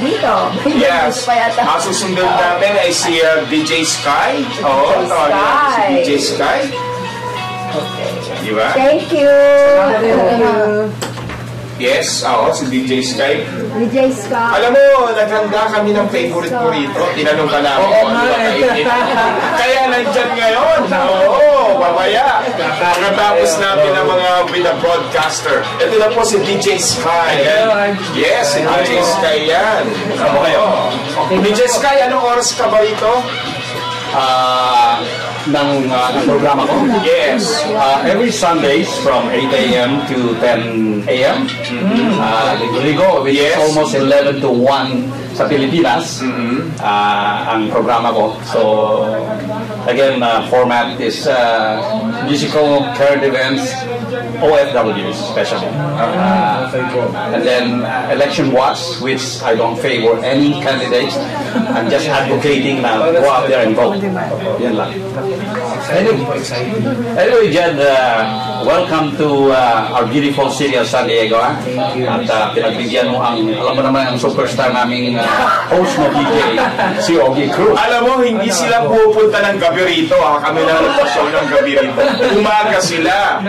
dito. Yes. Susundan namin ay si DJ Sky. Si DJ Sky. Okay. Diba? Thank you. Yes, si DJ Sky. DJ Sky. Alam mo, naghanda kami ng favorite ko rito. Tinanong ka namin kung ano ba kainin. Kaya nandyan ngayon. Mamaya. Pagkatapos namin ang mga with the broadcaster. Ito na po si DJ Sky. Yes, si DJ Sky yan. DJ Sky, anong oras ka ba rito? ng programa ko? Yes. Every Sundays from 8 a.m. to 10 a.m. Ligo, which is almost 11 to 1 sa Pilipinas, ang programa ko. So, again, format is musical, current events, OFWs especially. And then election watch, which I don't favor any candidates. I'm just advocating na go out there and vote. Yan lang. Anyway, Jed, welcome to our beautiful city of San Diego. At pinagbigyan mo ang, alam mo naman, ang superstar naming host mo, DJ, si Ogie Cruz. Alam mo, hindi sila pupunta ng gabi rito. Kami lang nag-show ng gabi rito. Umaga sila.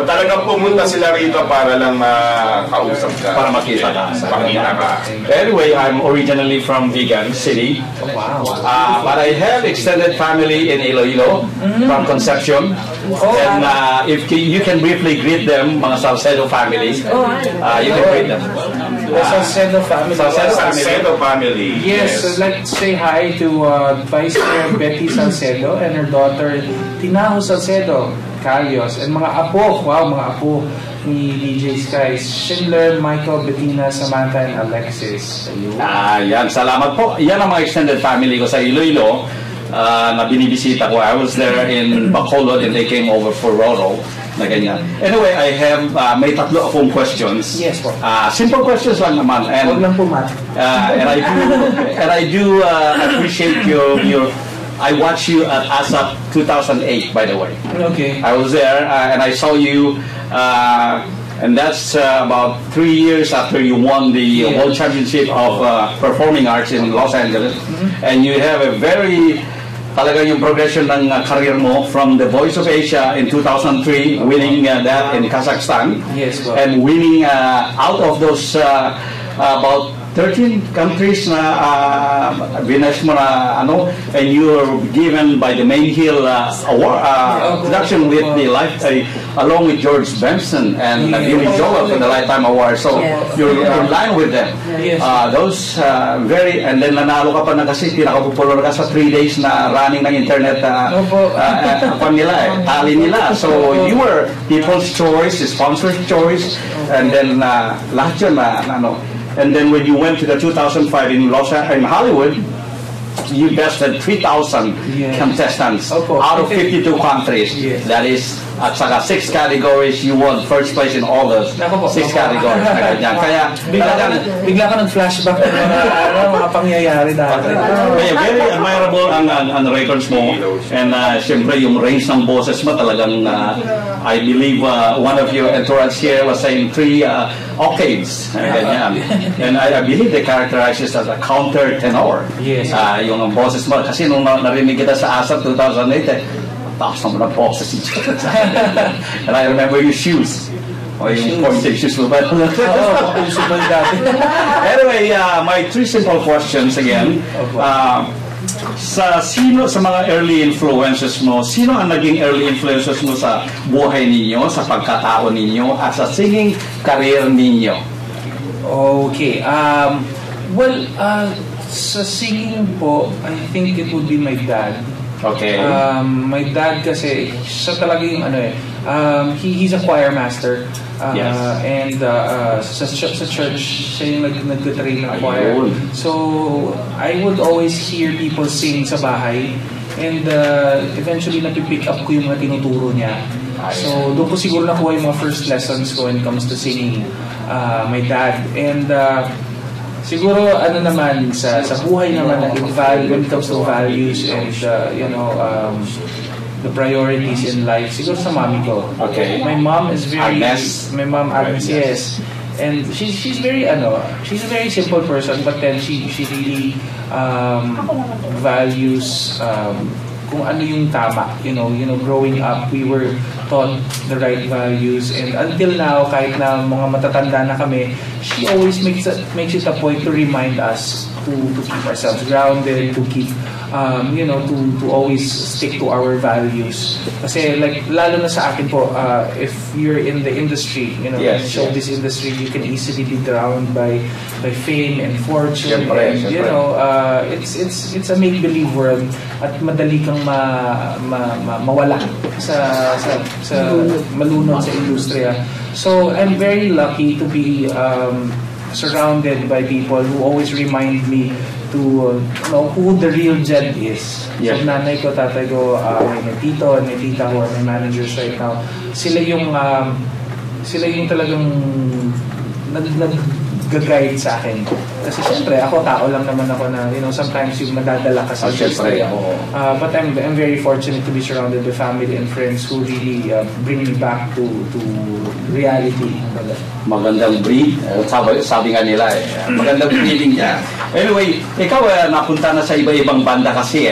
Talagang pumunta sila rito para lang makausap ka. Para makita ka. Pakita ka. Anyway, I'm originally from Vigan City. But I have extended family in Iloilo, from Concepcion. And if you can briefly greet them, mga Salcedo family, you can greet them. Salcedo family. Salcedo family. Yes, let's say hi to Vice Mayor Betty Salcedo and her daughter Tinaho Salcedo, Carlos, and mga apo, mga apo ni DJ Sky, Schindler, Michael, Bettina, Samantha, and Alexis. Yan, salamat po. Yan ang mga extended family ko sa Iloilo na binibisita ko. I was there in Bacolod and they came over for Roro na ganyan. Anyway, I have may tatlo akong questions. Yes po. Simple questions lang naman. And, huwag lang po mat. And I do appreciate your I watched you at ASAP 2008, by the way. Okay. I was there and I saw you, and that's about 3 years after you won the World Championship of Performing Arts in Los Angeles. And you have a very, talaga yung progression ng career mo from the Voice of Asia in 2003, winning that in Kazakhstan. Yes, well. And winning out of those about 13 countries na winners mo na and you were given by the Main Hill award production with the along with George Benson and Billy Joel for the Lifetime Award. So you're in line with them. Those and then nanalo ka pa na kasi pinaka-popular ka sa 3 days na running ng internet tali nila. So you were people's choice, sponsor's choice, and then lahat yun And then when you went to the 2005 in Hollywood, you bested 3,000 contestants out of 52 countries. That is, at saka 6 categories, you won first place in all those 6 categories. Kaya bigla ka nag-flashback ng mga pangyayari dati. Kaya very admirable ang records mo. And siyempre yung range ng boses mo talagang I believe one of your entourage here was saying 3 octaves. And I believe they characterizes as a counter tenor. Yes. Yung boses mo. Kasi nung narinig kita sa ASAP 2008, taas naman ang boses. And I remember your shoes. Yung pointed shoes mo ba? Anyway, my 3 simple questions again. Sa mga early influences mo, sino ang naging early influences mo sa buhay ninyo, sa pagkatao ninyo, at sa singing career ninyo? Okay. Well, sa singing po, I think it would be my dad. Okay. My dad kasi, siya talaga yung he's a choir master. And sa church, siya yung nag-train ng choir. So, I would always hear people sing sa bahay. And eventually, napipick up ko yung mga tinuturo niya. So, doon ko siguro nakuha yung mga first lessons ko when it comes to singing. My dad. And siguro naman sa buhay naman when it comes to values and the priorities in life, siguro sa mommy ko. Okay. My mom is very Agnes. My mom Agnes, yes. And she's very she's a very simple person, but then she really values kung ano yung tama. You know, growing up, we were taught the right values, and until now, kahit na mga matatanda na kami, she always makes it a point to remind us to keep ourselves grounded, to keep to always stick to our values. Kasi like lalo na sa akin po, if you're in the industry, showbiz industry, you can easily be drowned by fame and fortune. It's a make-believe world, at madali kang mawala sa malunod sa industriya. So I'm very lucky to be surrounded by people who always remind me to know who the real Jed is. Yes. So nanay ko, tatay ko, may tito and may tita who are my managers right now. Sila yung talagang nag-guide sa akin. Kasi syempre, ako tao lang naman ako na, sometimes yung madadala ka sa industry. But I'm very fortunate to be surrounded by family and friends who really bring me back to reality. Magandang breed. Sabi nga nila magandang breeding niya. Anyway, ikaw napunta na sa iba-ibang banda kasi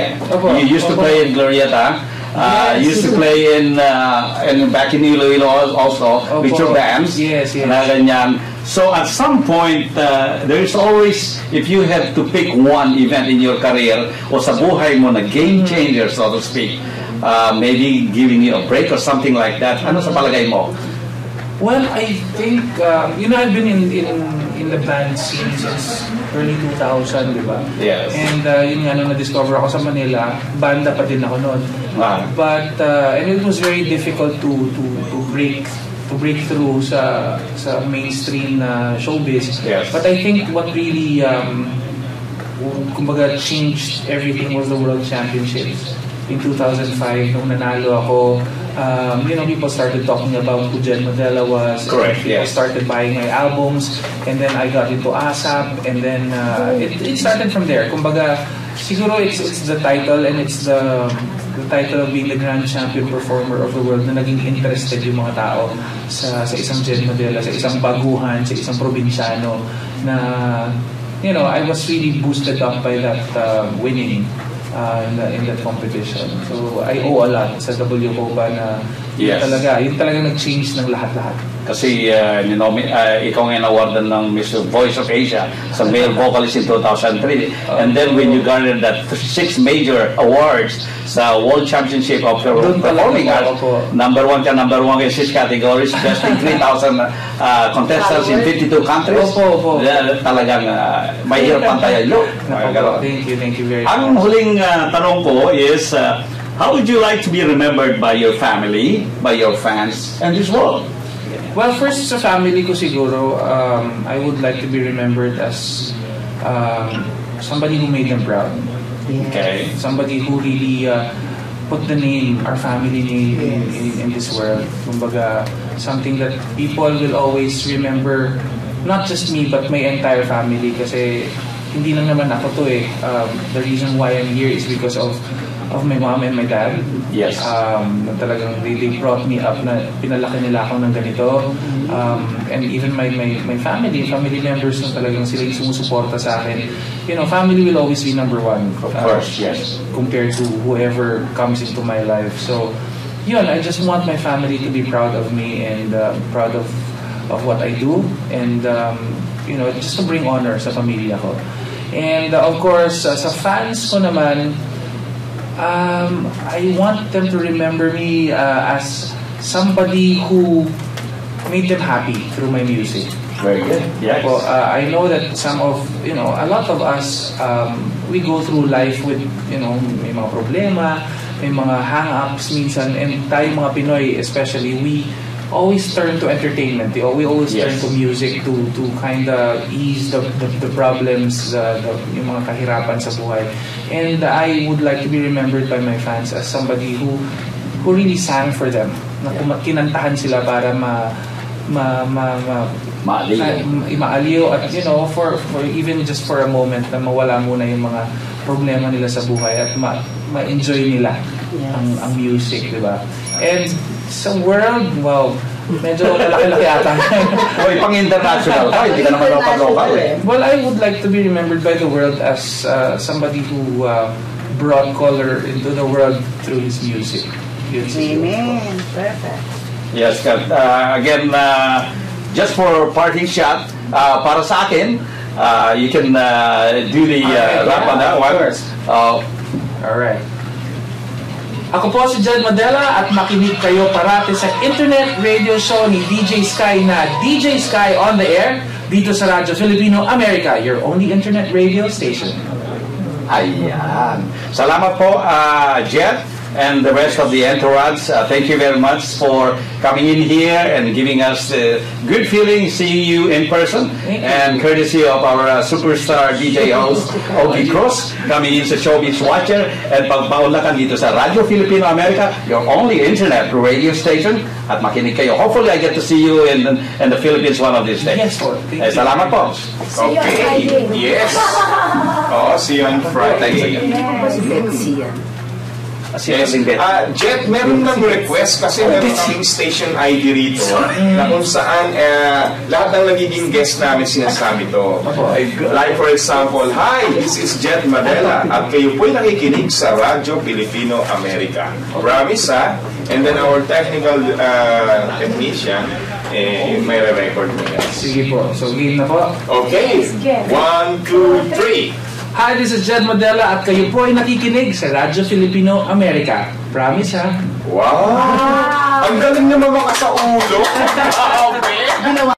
You used to play in Glorieta. Yes. Used to play in back in Iloilo also with your bands. Yes. Na ganyan. So at some point, there is always, if you have to pick one event in your career o sa buhay mo na game changer, so to speak, maybe giving you a break or something like that. Ano sa palagay mo? Well, I think, I've been in the band scene since early 2000, di ba? Yes. And yun nga, nung na-discover ako sa Manila, banda pa din ako noon. But, and it was very difficult to break through sa mainstream na showbiz. Yes. But I think what really, kumbaga, changed everything was the World Championships. In 2005, nung nanalo ako, people started talking about who Jed Madela was. Correct, People started buying my albums, and then I got into ASAP, and then it started from there. Kumbaga, siguro it's the title, and it's the title of being the Grand Champion Performer of the World na naging interested yung mga tao sa isang Jed Madela, sa isang baguhan, sa isang probinsyano na, I was really boosted up by that winning in that competition. So I owe a lot sa WCOBA na yun talaga nag-change ng lahat-lahat. Kasi ikaw nga nawardan ng Miss Voice of Asia sa male vocalist in 2003. And then when you garnered that 6 major awards sa World Championship of Performing Arts, number 1 ka in 6 categories, best in 3,000 contestants in 52 countries. Talagang mahirap pantayan yun. Thank you very much. Ang huling tanong ko is, how would you like to be remembered by your family, by your fans, and this world? Well, first sa family ko siguro, I would like to be remembered as somebody who made them proud. Okay. Somebody who really put the name, our family name in this world. Kumbaga, something that people will always remember, not just me, but my entire family. Kasi hindi lang naman ako to the reason why I'm here is because of my mom and my dad. Yes. Talagang they brought me up na pinalaki nila ako ng ganito. And even my family members na talagang sila yung sumusuporta sa akin. Family will always be number one. Of course, yes. Compared to whoever comes into my life. So, I just want my family to be proud of me and proud of what I do. And, just to bring honor sa pamilya ko. And of course, sa fans ko naman, I want them to remember me as somebody who made them happy through my music. Very good. Yes. Well, I know that a lot of us, we go through life with, may mga problema, may mga hang-ups minsan, and tayo mga Pinoy especially, we always turn to entertainment. We always turn to music to kind of ease the problems, yung mga kahirapan sa buhay. And I would like to be remembered by my fans as somebody who really sang for them. Na kinantahan sila para maaliw at for even just for a moment na mawala muna yung mga problema nila sa buhay at ma-enjoy nila ang music, di ba? And sa world, Medyo malaki-laki ata. O pang-international ka, hindi ka naman pag-local eh. Well, I would like to be remembered by the world as somebody who brought color into the world through his music. Amen. Perfect. Yes, again, just for parting shot, para sa akin, you can do the rap on that one. Alright. Ako po si Jed Madela at makinig kayo parati sa internet radio show ni DJ Sky na DJ Sky on the Air dito sa Radyo Filipino America, your only internet radio station. Ayan. Salamat po, Jet, and the rest of the entourage. Thank you very much for coming in here and giving us good feeling seeing you in person. And courtesy of our superstar DJ host, Ogie Cruz, coming in sa Showbiz Watcher. And pagpaunlakan dito sa Radyo Filipino America, your only internet radio station. At makinig kayo. Hopefully, I get to see you in the Philippines one of these days. Yes, po. Salamat po. See you on Friday. Yes. Oh, see you on Friday. Yes. Jet, meron ng request kasi meron kaming station ID rito na kung saan lahat ng nagiging guest namin sinasabi to. Like for example, hi, this is Jet Madela at kayo po'y nakikinig sa Radyo Filipino America. Promise ha? And then our technical technician, may re-record mo yan. Sige po. So, game na po. Okay. 1, 2, 3. Hi, this is Jed Madela at kayo po ay nakikinig sa Radyo Filipino America. Promise ha? Wow! Ang galing naman maka sa ulo. Okay.